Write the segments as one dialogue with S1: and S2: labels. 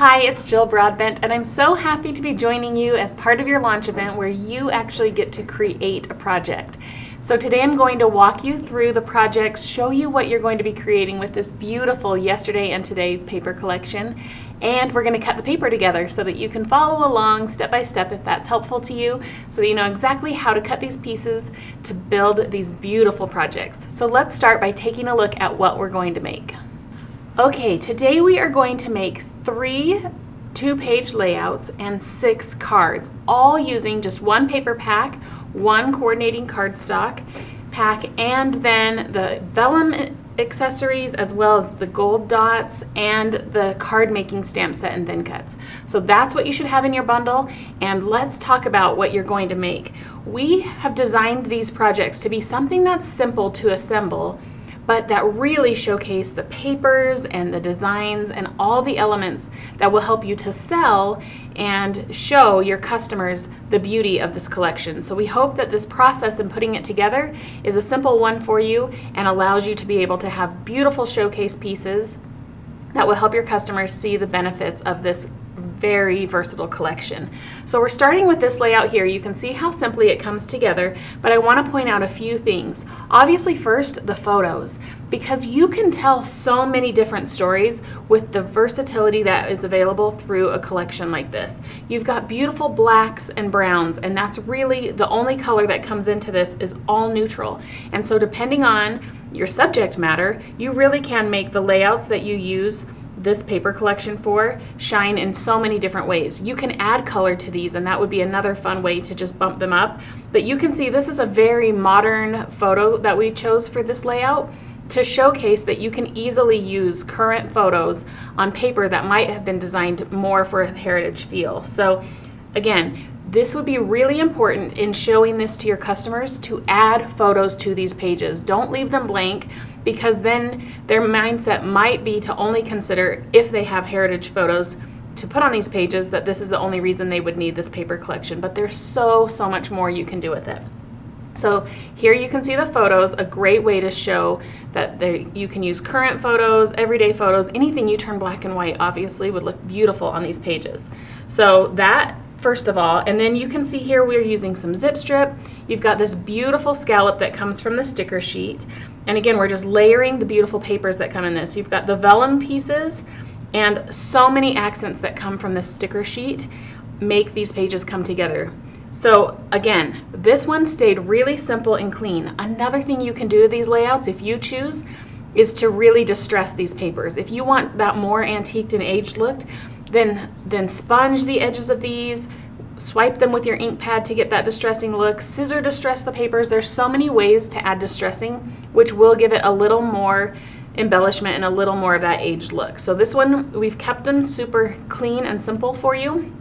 S1: Hi, it's Jill Broadbent, and I'm so happy to be joining you as part of your launch event where you actually get to create a project. So today I'm going to walk you through the projects, show you what you're going to be creating with this beautiful Yesterday and Today paper collection, and we're going to cut the paper together so that you can follow along step by step if that's helpful to you, so that you know exactly how to cut these pieces to build these beautiful projects. So let's start by taking a look at what we're going to make. Okay, today we are going to make 3 two-page layouts and 6 cards, all using just one paper pack, one coordinating cardstock pack, and then the vellum accessories as well as the gold dots and the card making stamp set and thin cuts. So that's what you should have in your bundle, and let's talk about what you're going to make. We have designed these projects to be something that's simple to assemble, but that really showcase the papers and the designs and all the elements that will help you to sell and show your customers the beauty of this collection. So we hope that this process in putting it together is a simple one for you and allows you to be able to have beautiful showcase pieces that will help your customers see the benefits of this very versatile collection. So we're starting with this layout here. You can see how simply it comes together, but I want to point out a few things. Obviously, first, the photos, because you can tell so many different stories with the versatility that is available through a collection like this. You've got beautiful blacks and browns, and that's really the only color that comes into this is all neutral. And so depending on your subject matter, you really can make the layouts that you use this paper collection for shine in so many different ways. You can add color to these, and that would be another fun way to just bump them up. But you can see this is a very modern photo that we chose for this layout to showcase that you can easily use current photos on paper that might have been designed more for a heritage feel. So again, this would be really important in showing this to your customers to add photos to these pages. Don't leave them blank, because then their mindset might be to only consider, if they have heritage photos to put on these pages, that this is the only reason they would need this paper collection. But there's so much more you can do with it. So here you can see the photos, a great way to show that you can use current photos, everyday photos, anything you turn black and white obviously would look beautiful on these pages. So that first of all, and then you can see here we're using some zip strip. You've got this beautiful scallop that comes from the sticker sheet. And again, we're just layering the beautiful papers that come in this. You've got the vellum pieces and so many accents that come from the sticker sheet make these pages come together. So again, this one stayed really simple and clean. Another thing you can do to these layouts, if you choose, is to really distress these papers. If you want that more antiqued and aged look, then sponge the edges of these, swipe them with your ink pad to get that distressing look, scissor distress the papers. There's so many ways to add distressing, which will give it a little more embellishment and a little more of that aged look. So this one, we've kept them super clean and simple for you,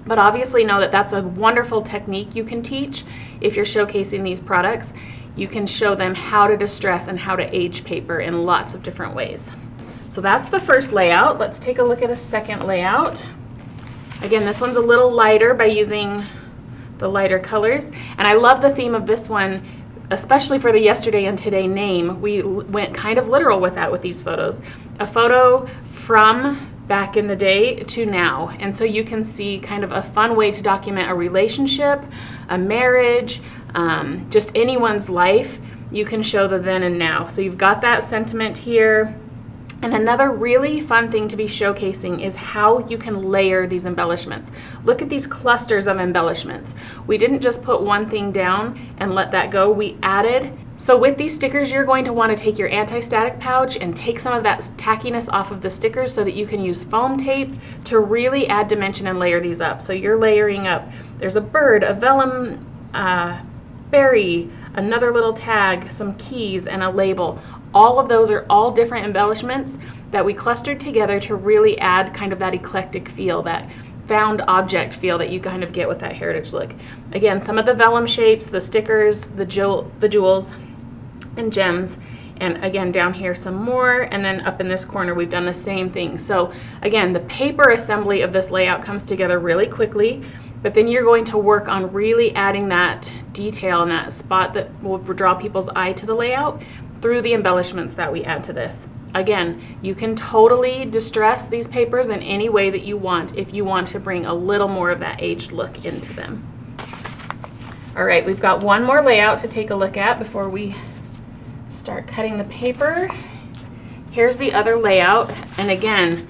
S1: but obviously know that that's a wonderful technique you can teach if you're showcasing these products. You can show them how to distress and how to age paper in lots of different ways. So that's the first layout. Let's take a look at a second layout. Again, this one's a little lighter by using the lighter colors. And I love the theme of this one, especially for the Yesterday and Today name. We went kind of literal with that with these photos. A photo from back in the day to now. And so you can see kind of a fun way to document a relationship, a marriage, just anyone's life. You can show the then and now. So you've got that sentiment here. And another really fun thing to be showcasing is how you can layer these embellishments. Look at these clusters of embellishments. We didn't just put one thing down and let that go. We added. So with these stickers, you're going to want to take your anti-static pouch and take some of that tackiness off of the stickers so that you can use foam tape to really add dimension and layer these up. So you're layering up. There's a bird, a vellum berry, another little tag, some keys, and a label. All of those are all different embellishments that we clustered together to really add kind of that eclectic feel, that found object feel that you kind of get with that heritage look. Again, some of the vellum shapes, the stickers, the jewels and gems, and again down here some more, and then up in this corner we've done the same thing. So again, the paper assembly of this layout comes together really quickly, but then you're going to work on really adding that detail and that spot that will draw people's eye to the layout through the embellishments that we add to this. Again, you can totally distress these papers in any way that you want if you want to bring a little more of that aged look into them. All right, we've got one more layout to take a look at before we start cutting the paper. Here's the other layout, and again,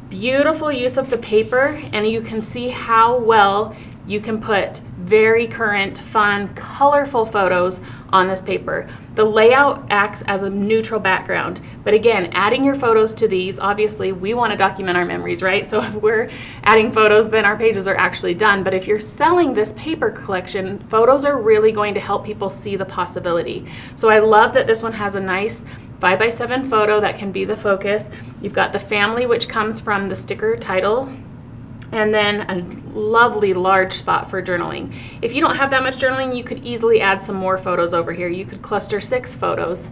S1: beautiful use of the paper, and you can see how well you can put very current, fun, colorful photos on this paper. The layout acts as a neutral background, but again, adding your photos to these, obviously we want to document our memories, right? So if we're adding photos, then our pages are actually done. But if you're selling this paper collection, photos are really going to help people see the possibility. So I love that this one has a nice 5x7 photo that can be the focus. You've got the family, which comes from the sticker title, and then a lovely large spot for journaling. If you don't have that much journaling, you could easily add some more photos over here. You could cluster 6 photos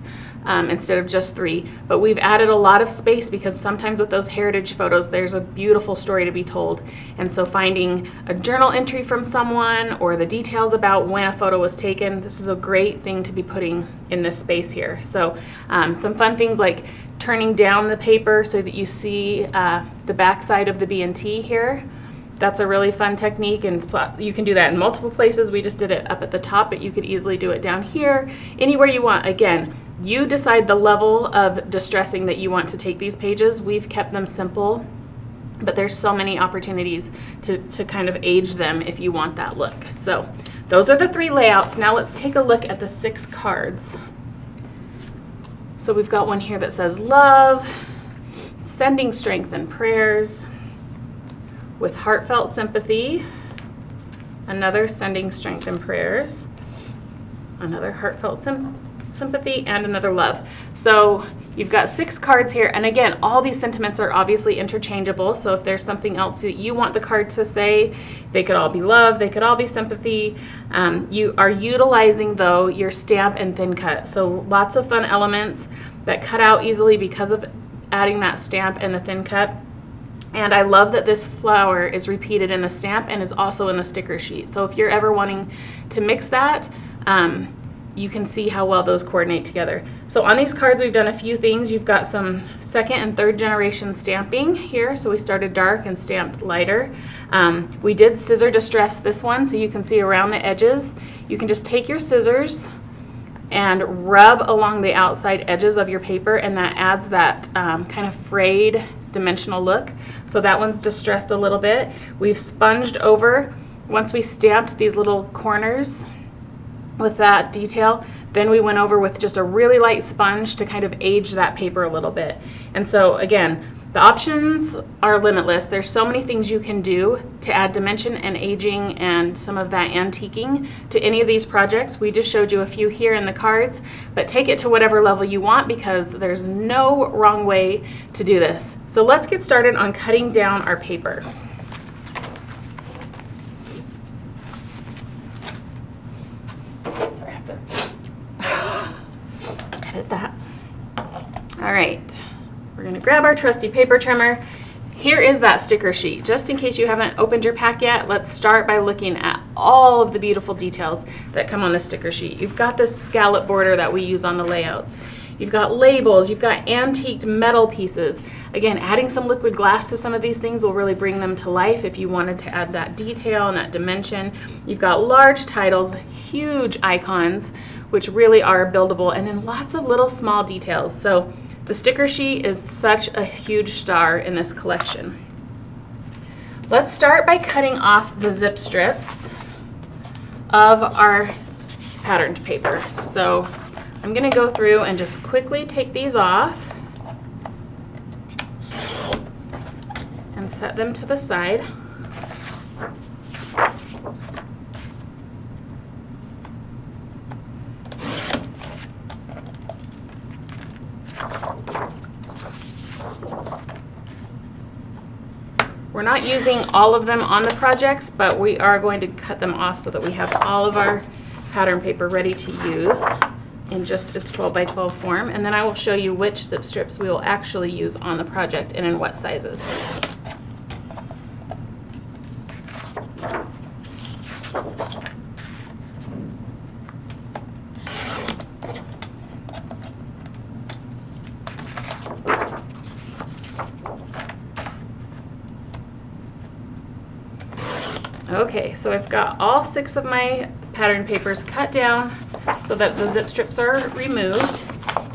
S1: instead of just 3. But we've added a lot of space because sometimes with those heritage photos, there's a beautiful story to be told. And so finding a journal entry from someone or the details about when a photo was taken, this is a great thing to be putting in this space here. So some fun things like turning down the paper so that you see the back side of the B&T here. That's a really fun technique, and you can do that in multiple places. We just did it up at the top, but you could easily do it down here, anywhere you want. Again, you decide the level of distressing that you want to take these pages. We've kept them simple, but there's so many opportunities to kind of age them if you want that look. So those are the 3 layouts. Now let's take a look at the 6 cards. So we've got one here that says love, sending strength and prayers, with heartfelt sympathy, another sending strength and prayers, another heartfelt sympathy, and another love. So you've got 6 cards here, and again, all these sentiments are obviously interchangeable. So if there's something else that you want the card to say, they could all be love, they could all be sympathy. You are utilizing, though, your stamp and thin cut. So lots of fun elements that cut out easily because of adding that stamp and the thin cut. And I love that this flower is repeated in the stamp and is also in the sticker sheet. So if you're ever wanting to mix that, you can see how well those coordinate together. So on these cards, we've done a few things. You've got some 2nd and 3rd generation stamping here. So we started dark and stamped lighter. We did scissor distress this one, so you can see around the edges. You can just take your scissors and rub along the outside edges of your paper, and that adds that kind of frayed dimensional look. So that one's distressed a little bit. We've sponged over, once we stamped these little corners with that detail, then we went over with just a really light sponge to kind of age that paper a little bit. And so again, the options are limitless. There's so many things you can do to add dimension and aging and some of that antiquing to any of these projects. We just showed you a few here in the cards, but take it to whatever level you want because there's no wrong way to do this. So let's get started on cutting down our paper. Sorry, I have to edit that. All right. We're going to grab our trusty paper trimmer. Here is that sticker sheet. Just in case you haven't opened your pack yet, let's start by looking at all of the beautiful details that come on the sticker sheet. You've got this scallop border that we use on the layouts. You've got labels, you've got antiqued metal pieces. Again, adding some liquid glass to some of these things will really bring them to life if you wanted to add that detail and that dimension. You've got large titles, huge icons, which really are buildable, and then lots of little small details. So the sticker sheet is such a huge star in this collection. Let's start by cutting off the zip strips of our patterned paper. So I'm going to go through and just quickly take these off and set them to the side. We're not using all of them on the projects, but we are going to cut them off so that we have all of our pattern paper ready to use in just its 12 by 12 form. And then I will show you which zip strips we will actually use on the project and in what sizes. Okay, so I've got all 6 of my pattern papers cut down so that the zip strips are removed.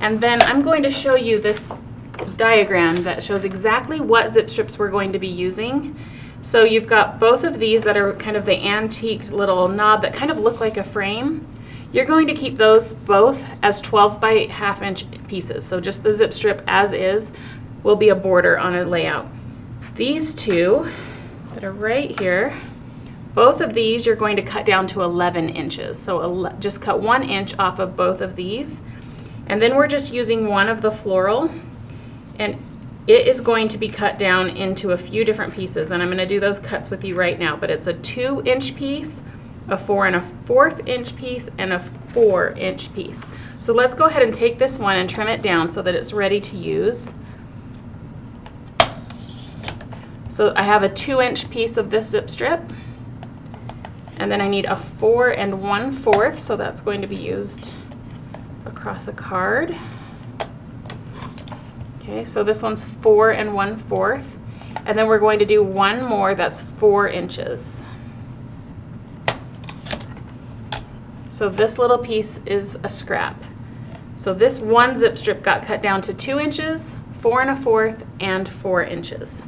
S1: And then I'm going to show you this diagram that shows exactly what zip strips we're going to be using. So you've got both of these that are kind of the antique little knob that kind of look like a frame. You're going to keep those both as 12 by ½ inch pieces. So just the zip strip as is will be a border on a layout. These two that are right here, both of these you're going to cut down to 11 inches. So just cut 1 inch off of both of these. And then we're just using one of the floral, and it is going to be cut down into a few different pieces. And I'm going to do those cuts with you right now. But it's a 2-inch piece, a 4 1/4 inch piece, and a 4-inch piece. So let's go ahead and take this one and trim it down so that it's ready to use. So I have a 2-inch piece of this zip strip, and then I need a 4 1/4, so that's going to be used across a card. Okay, so this one's 4 1/4, and then we're going to do one more that's 4 inches. So this little piece is a scrap. So this one zip strip got cut down to 2 inches, 4 1/4, and 4 inches.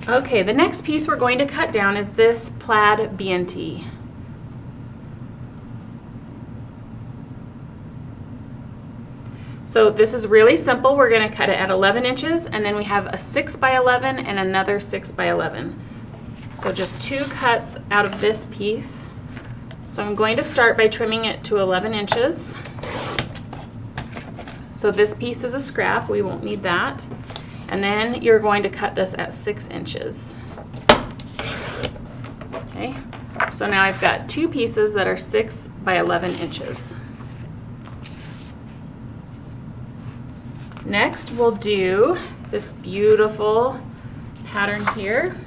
S1: Okay, the next piece we're going to cut down is this plaid B&T. So this is really simple. We're going to cut it at 11 inches, and then we have a 6 by 11 and another 6 by 11. So just 2 cuts out of this piece. So I'm going to start by trimming it to 11 inches. So this piece is a scrap. We won't need that. And then you're going to cut this at 6 inches. Okay, so now I've got 2 pieces that are 6 by 11 inches. Next, we'll do this beautiful pattern here.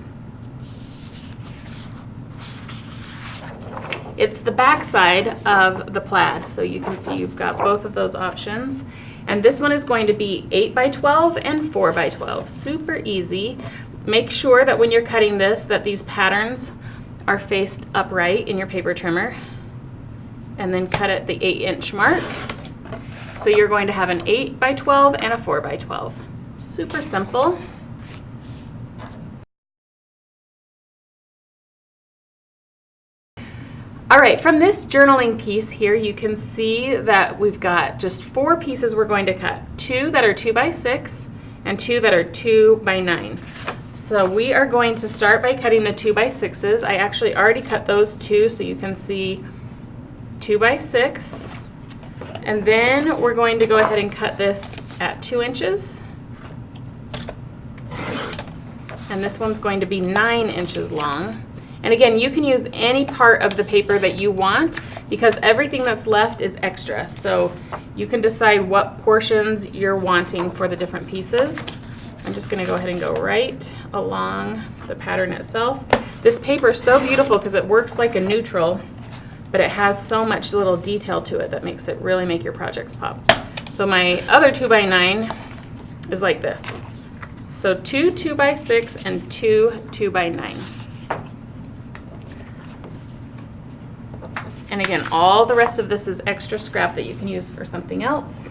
S1: It's the back side of the plaid, so you can see you've got both of those options. And this one is going to be 8 by 12 and 4 by 12. Super easy. Make sure that when you're cutting this that these patterns are faced upright in your paper trimmer. And then cut at the 8-inch mark. So you're going to have an 8 by 12 and a 4 by 12. Super simple. All right, from this journaling piece here, you can see that we've got just 4 pieces we're going to cut. 2 that are 2 by 6 and 2 that are 2 by 9. So we are going to start by cutting the 2 by 6s. I actually already cut those 2, so you can see 2 by 6. And then we're going to go ahead and cut this at 2 inches. And this one's going to be 9 inches long. And again, you can use any part of the paper that you want because everything that's left is extra. So you can decide what portions you're wanting for the different pieces. I'm just going to go ahead and go right along the pattern itself. This paper is so beautiful because it works like a neutral, but it has so much little detail to it that makes it really make your projects pop. So my other 2 by 9 is like this. So 2 2 by 6 and 2 2 by 9. And again, all the rest of this is extra scrap that you can use for something else.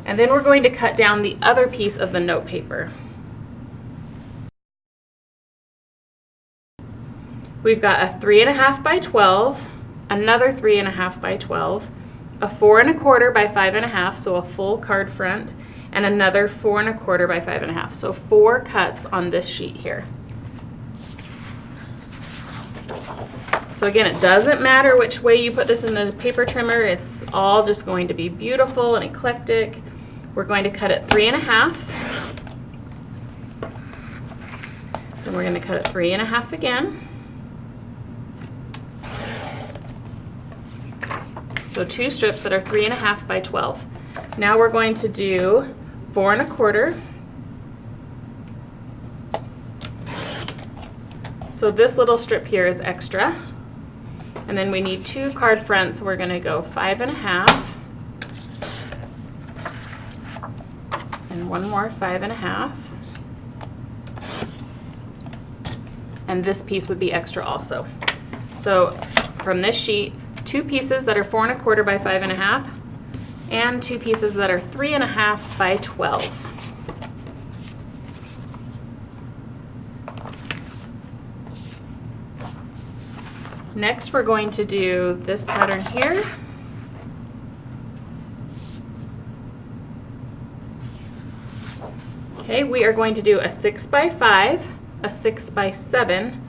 S1: And then we're going to cut down the other piece of the note paper. We've got a 3 1/2 by 12, another 3 1/2 by 12, a 4 1/4 by 5 1/2, so a full card front, and another 4 1/4 by 5 1/2. So 4 cuts on this sheet here. So again, it doesn't matter which way you put this in the paper trimmer, it's all just going to be beautiful and eclectic. We're going to cut it 3 1/2. Then we're going to cut it 3 1/2 again. So 2 strips that are 3 1/2 by 12. Now we're going to do 4 1/4. So this little strip here is extra. And then we need 2 card fronts, so we're going to go 5 1/2. And one more 5 1/2. and this piece would be extra also. So from this sheet, 2 pieces that are 4 1/4 by 5 1/2, and 2 pieces that are 3 1/2 by 12. Next, we're going to do this pattern here. Okay, we are going to do a 6 by 5, a 6 by 7,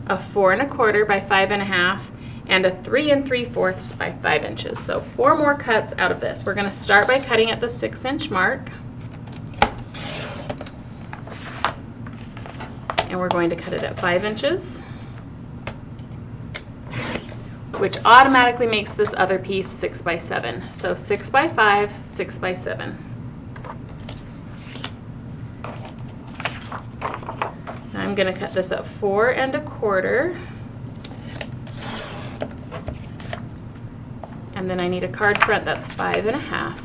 S1: a 4 1/4 by 5 1/2, and a 3 3/4 by 5 inches. So 4 more cuts out of this. We're going to start by cutting at the 6-inch mark. And we're going to cut it at 5 inches, which automatically makes this other piece 6 by 7. So 6 by 5, 6 by 7. Now I'm going to cut this at 4 1/4. And then I need a card front that's 5 1/2.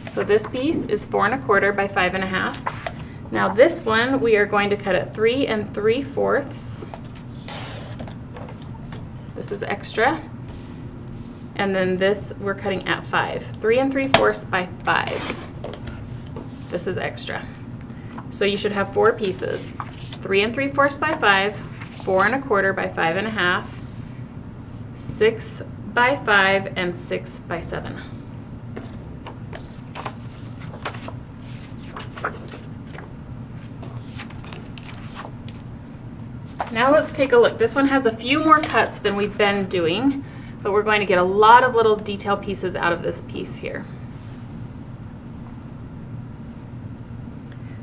S1: So this piece is 4 1/4 by 5 1/2. Now this one we are going to cut at 3 3/4. This is extra. And then this we're cutting at 5. 3 3/4 by 5. This is extra. So you should have 4 pieces. 3 3/4 by 5, 4 1/4 by 5 1/2, 6 by 5, and 6 by 7. Now let's take a look. This one has a few more cuts than we've been doing, but we're going to get a lot of little detail pieces out of this piece here.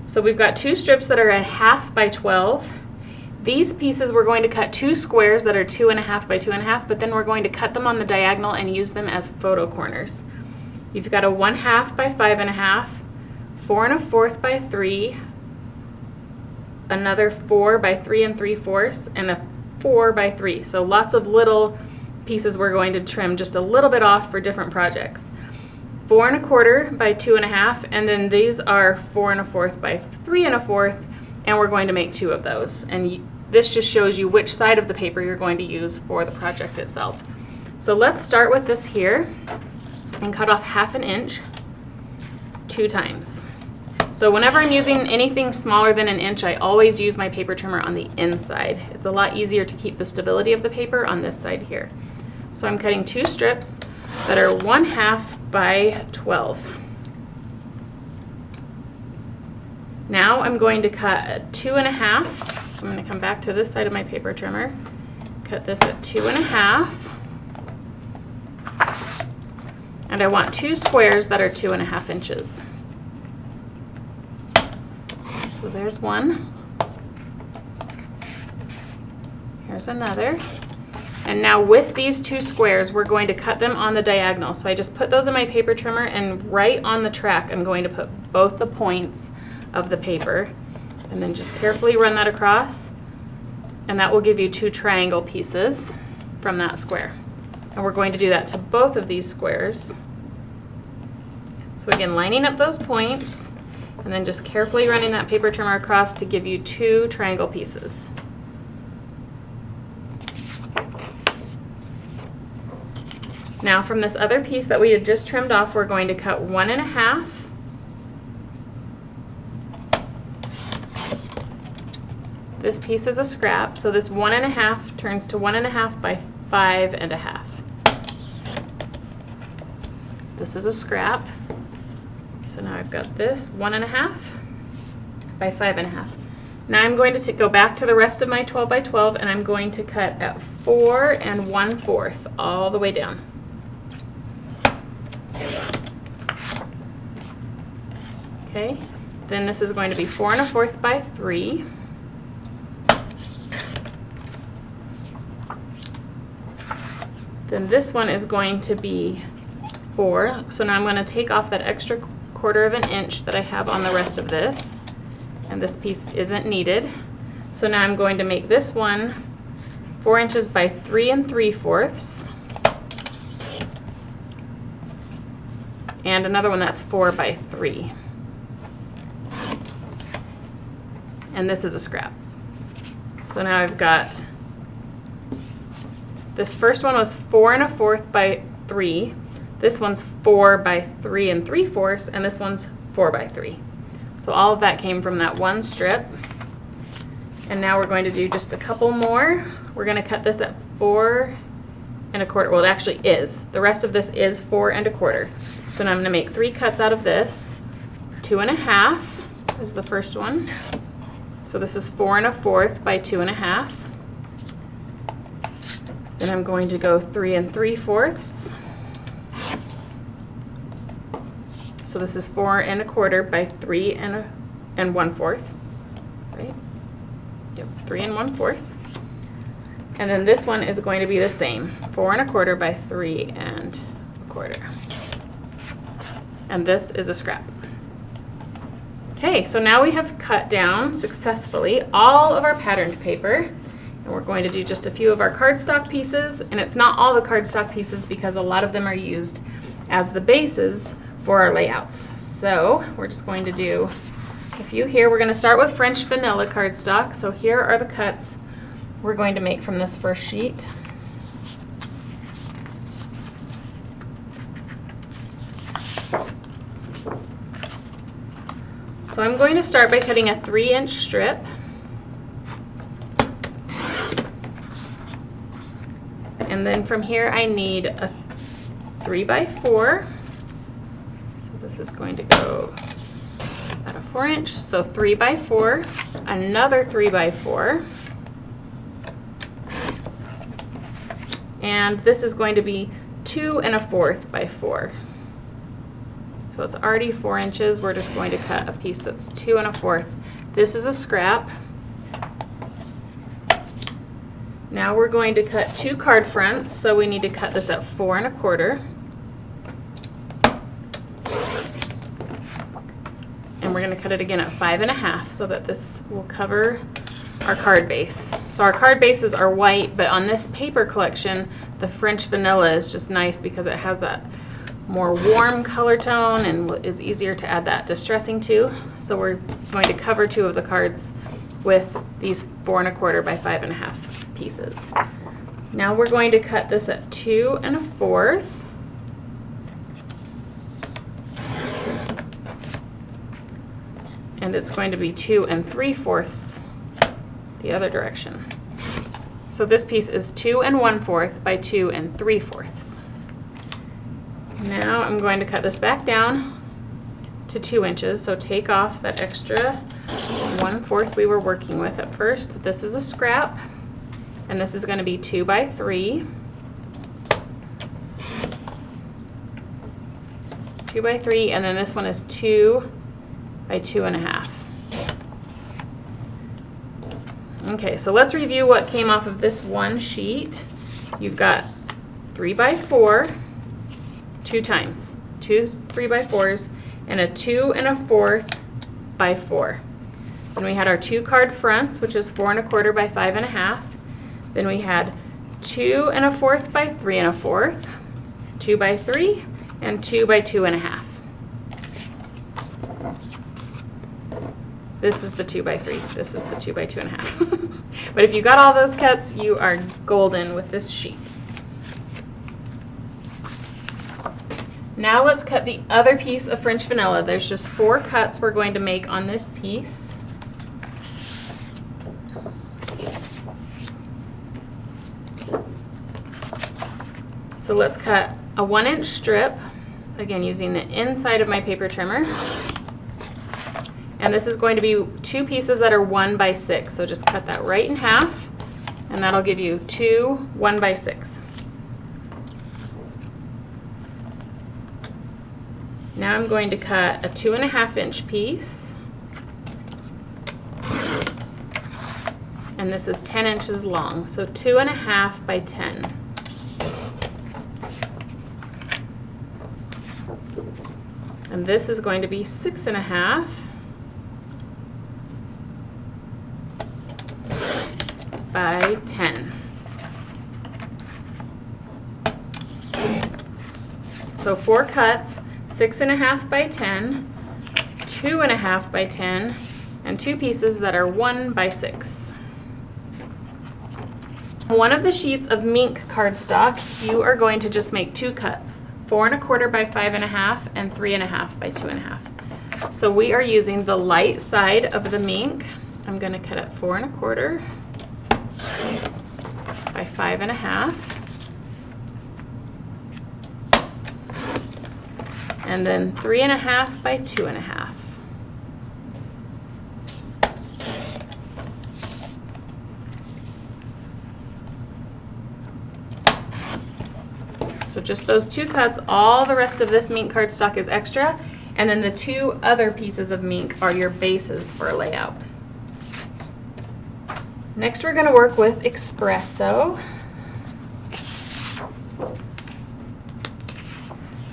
S1: So we've got 2 strips that are at 1/2 by 12. These pieces we're going to cut 2 squares that are 2 1/2 by 2 1/2, but then we're going to cut them on the diagonal and use them as photo corners. You've got a 1/2 by 5 1/2, 4 1/4 by 3, another 4 by 3 3/4, and a 4 by 3. So lots of little pieces we're going to trim just a little bit off for different projects. 4 1/4 by 2 1/2, and then these are 4 1/4 by 3 1/4, and we're going to make 2 of those. And this just shows you which side of the paper you're going to use for the project itself. So let's start with this here and cut off 1/2 inch 2 times. So whenever I'm using anything smaller than 1 inch, I always use my paper trimmer on the inside. It's a lot easier to keep the stability of the paper on this side here. So I'm cutting 2 strips that are 1/2 by 12. Now I'm going to cut a 2 1/2. So I'm going to come back to this side of my paper trimmer, cut this at 2 1/2. And I want 2 squares that are 2 1/2 inches. So there's one. Here's another. And now with these 2 squares, we're going to cut them on the diagonal. So I just put those in my paper trimmer, and right on the track, I'm going to put both the points of the paper, and then just carefully run that across, and that will give you 2 triangle pieces from that square. And we're going to do that to both of these squares. So again, lining up those points, and then just carefully running that paper trimmer across to give you 2 triangle pieces. Now from this other piece that we had just trimmed off, we're going to cut 1 1/2. This piece is a scrap, so this 1 1/2 turns to 1 1/2 by 5 1/2. This is a scrap. So now I've got this 1 1/2 by 5 1/2. Now I'm going to go back to the rest of my 12 by 12, and I'm going to cut at 4 1/4 all the way down. Okay, then this is going to be 4 1/4 by 3. Then this one is going to be 4. So now I'm going to take off that extra 1/4 inch that I have on the rest of this, and this piece isn't needed. So now I'm going to make this one 4 inches by 3 3/4, and another one that's 4 by 3. and this is a scrap. So now I've got, this first one was 4 1/4 by 3. This one's 4 by 3 3/4, and this one's 4 by 3. So all of that came from that one strip. And now we're going to do just a couple more. We're going to cut this at 4 1/4. Well, it actually is. The rest of this is 4 1/4. So now I'm going to make 3 cuts out of this. 2 1/2 is the first one. So this is 4 1/4 by 2 1/2. Then I'm going to go 3 3/4. So this is 4 1/4 by 3 1/4. Right? Yep, 3 1/4. And then this one is going to be the same, 4 1/4 by 3 1/4. And this is a scrap. Okay, so now we have cut down successfully all of our patterned paper, and we're going to do just a few of our cardstock pieces, and it's not all the cardstock pieces because a lot of them are used as the bases for our layouts. So we're just going to do a few here. We're going to start with French vanilla cardstock. So here are the cuts we're going to make from this first sheet. So I'm going to start by cutting a 3-inch strip. And then from here I need a 3 by 4. So this is going to go at a 4-inch. So 3 by 4, another 3 by 4. And this is going to be 2 1/4 by 4. So it's already 4 inches. We're just going to cut a piece that's 2 1/4. This is a scrap. Now we're going to cut 2 card fronts, so we need to cut this at 4 1/4. And we're going to cut it again at 5 1/2 so that this will cover our card base. So our card bases are white, but on this paper collection, the French vanilla is just nice because it has that more warm color tone and is easier to add that distressing to. So we're going to cover 2 of the cards with these 4 1/4 by 5 1/2 pieces. Now we're going to cut this at 2 1/4. And it's going to be 2 3/4 the other direction. So this piece is 2 1/4 by 2 3/4. Now I'm going to cut this back down to 2 inches, so take off that extra 1/4 we were working with at first. This is a scrap, and this is going to be 2 by 3. 2 by 3, and then this one is 2 by 2 1/2. Okay, so let's review what came off of this one sheet. You've got 3 by 4, 2 times, 2 3 by 4s, and a 2 1/4 by 4. Then we had our 2 card fronts, which is 4 1/4 by 5 1/2. Then we had 2 1/4 by 3 1/4, 2 by 3, and 2 by 2 1/2. This is the 2 by 3. This is the 2 by 2 1/2. But if you got all those cuts, you are golden with this sheet. Now let's cut the other piece of French vanilla. There's just 4 cuts we're going to make on this piece. So let's cut a 1-inch strip, again using the inside of my paper trimmer. And this is going to be 2 pieces that are 1 by 6. So just cut that right in half, and that'll give you 2 1 by 6. Now I'm going to cut a 2 1/2-inch piece. And this is 10 inches long, so 2 1/2 by 10. And this is going to be 6 1/2 by 10. So 4 cuts, 6 1/2 by 10, 2 1/2 by 10, and 2 pieces that are 1 by 6. One of the sheets of mink cardstock, you are going to just make 2 cuts, 4 1/4 by 5 1/2 and 3 1/2 by 2 1/2. So we are using the light side of the mink. I'm going to cut it 4 1/4 by 5 1/2, and then 3 1/2 by 2 1/2. So just those 2 cuts, all the rest of this mink cardstock is extra, and then the 2 other pieces of mink are your bases for a layout. Next we're going to work with espresso.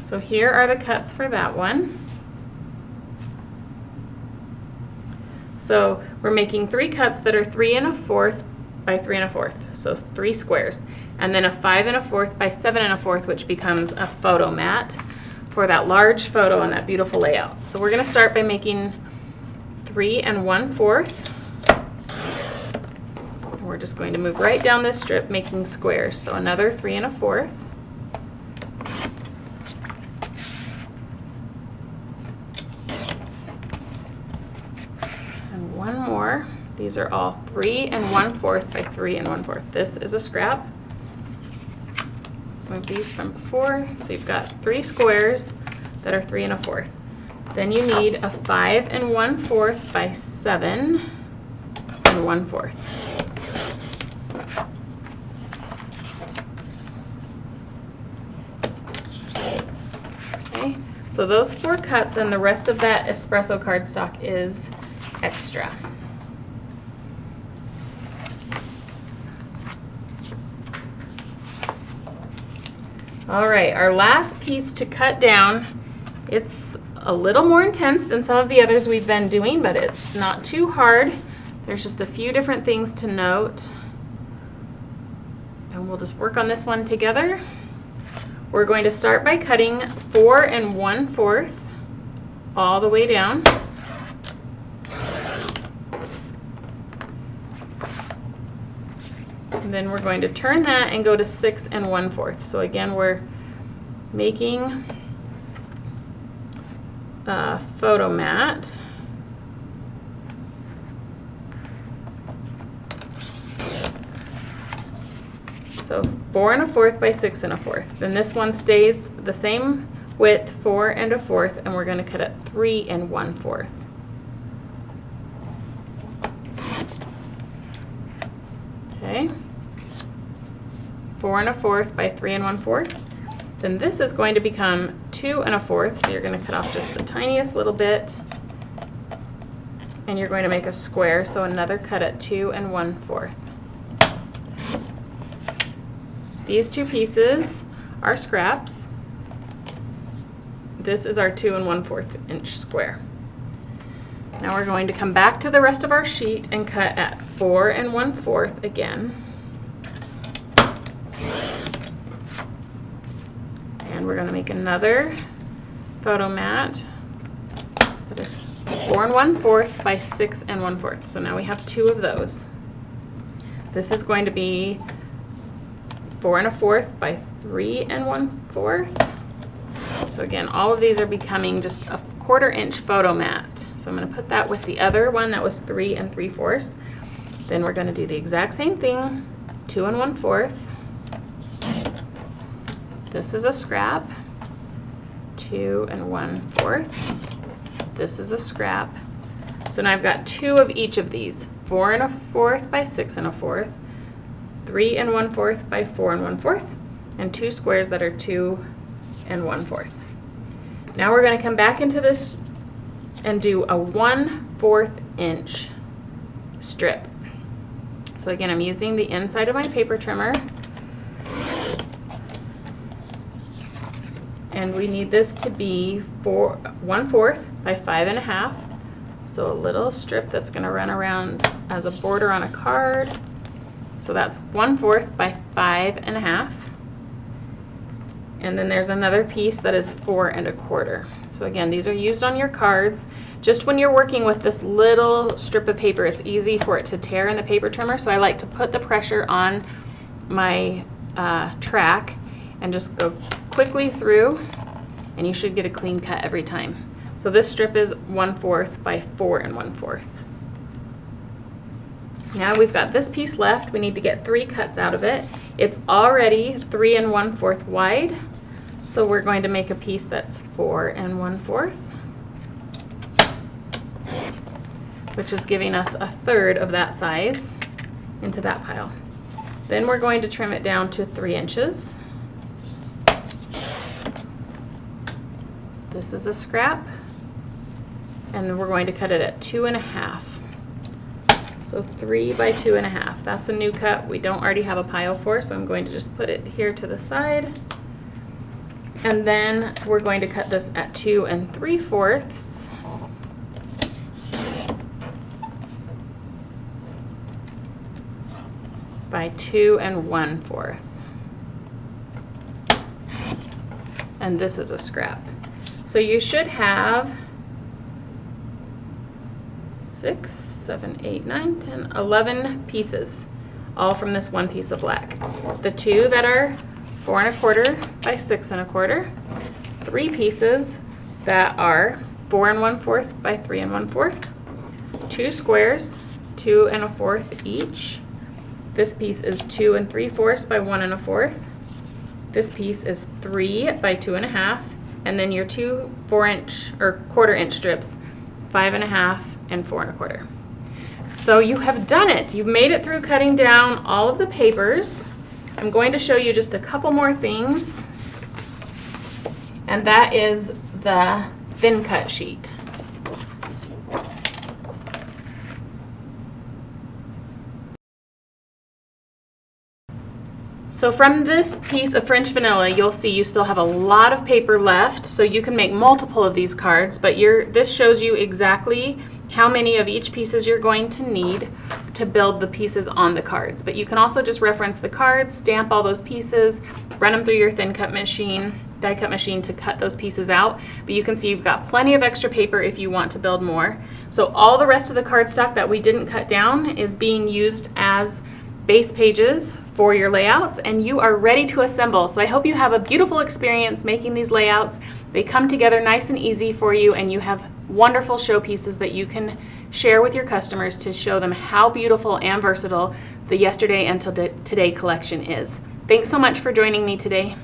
S1: So here are the cuts for that one. So we're making 3 cuts that are 3 1/4 by 3 1/4, so 3 squares, and then a 5 1/4 by 7 1/4, which becomes a photo mat for that large photo and that beautiful layout. So we're going to start by making 3 1/4. We're just going to move right down this strip making squares. So another 3 1/4. And one more. These are all 3 1/4 by 3 1/4. This is a scrap. Let's move these from before. So you've got 3 squares that are 3 1/4. Then you need a 5 1/4 by 7 1/4. Okay, so those 4 cuts and the rest of that espresso cardstock is extra. All right, our last piece to cut down, it's a little more intense than some of the others we've been doing, but it's not too hard. There's just a few different things to note, and we'll just work on this one together. We're going to start by cutting 4 1/4 all the way down. And then we're going to turn that and go to 6 1/4. So again, we're making a photo mat. So 4 1/4 by 6 1/4. Then this one stays the same width, 4 1/4, and we're going to cut it 3 1/4. Okay. 4 1/4 by 3 1/4. Then this is going to become 2 1/4, so you're going to cut off just the tiniest little bit, and you're going to make a square, so another cut at 2 1/4. These 2 pieces are scraps. This is our 2 1/4 inch square. Now we're going to come back to the rest of our sheet and cut at 4 1/4 again. And we're going to make another photo mat that is 4 1/4 by 6 1/4. So now we have 2 of those. This is going to be 4 1/4 by 3 1/4. So again, all of these are becoming just a 1/4 inch photo mat. So I'm going to put that with the other one that was 3 3/4. Then we're going to do the exact same thing, 2 1/4. This is a scrap, 2 1/4. This is a scrap. So now I've got 2 of each of these, 4 1/4 by 6 1/4, 3 1/4 by 4 1/4, and 2 squares that are 2 1/4. Now we're going to come back into this and do a 1/4 inch strip. So again, I'm using the inside of my paper trimmer, and we need this to be 1/4 by 5 1/2. So a little strip that's going to run around as a border on a card. So that's 1/4 by 5 1/2. And then there's another piece that is 4 1/4. So again, these are used on your cards. Just when you're working with this little strip of paper, it's easy for it to tear in the paper trimmer. So I like to put the pressure on my track and just go quickly through, and you should get a clean cut every time. So this strip is 1/4 by 4 1/4. Now we've got this piece left. We need to get 3 cuts out of it. It's already 3 1/4 wide, so we're going to make a piece that's 4 1/4, which is giving us 1/3 of that size into that pile. Then we're going to trim it down to 3 inches. This is a scrap, and then we're going to cut it at 2 1/2. So 3 by 2 1/2. That's a new cut we don't already have a pile for, so I'm going to just put it here to the side. And then we're going to cut this at 2 3/4. By 2 1/4. And this is a scrap. So you should have 6, 7, 8, 9, 10, 11 pieces, all from this one piece of black. The 2 that are 4 1/4 by 6 1/4, 3 pieces that are 4 1/4 by 3 1/4, 2 squares, 2 1/4 each. This piece is 2 3/4 by 1 1/4. This piece is 3 by 2 1/2, and then your 2 4-inch or 1/4-inch strips, 5 1/2 and 4 1/4. So you have done it. You've made it through cutting down all of the papers. I'm going to show you just a couple more things, and that is the thin cut sheet. So from this piece of French vanilla, you'll see you still have a lot of paper left, so you can make multiple of these cards, but this shows you exactly how many of each pieces you're going to need to build the pieces on the cards. But you can also just reference the cards, stamp all those pieces, run them through your thin cut machine, die cut machine to cut those pieces out. But you can see you've got plenty of extra paper if you want to build more. So all the rest of the cardstock that we didn't cut down is being used as base pages for your layouts, and you are ready to assemble. So I hope you have a beautiful experience making these layouts. They come together nice and easy for you, and you have wonderful showpieces that you can share with your customers to show them how beautiful and versatile the Yesterday Until Today collection is. Thanks so much for joining me today.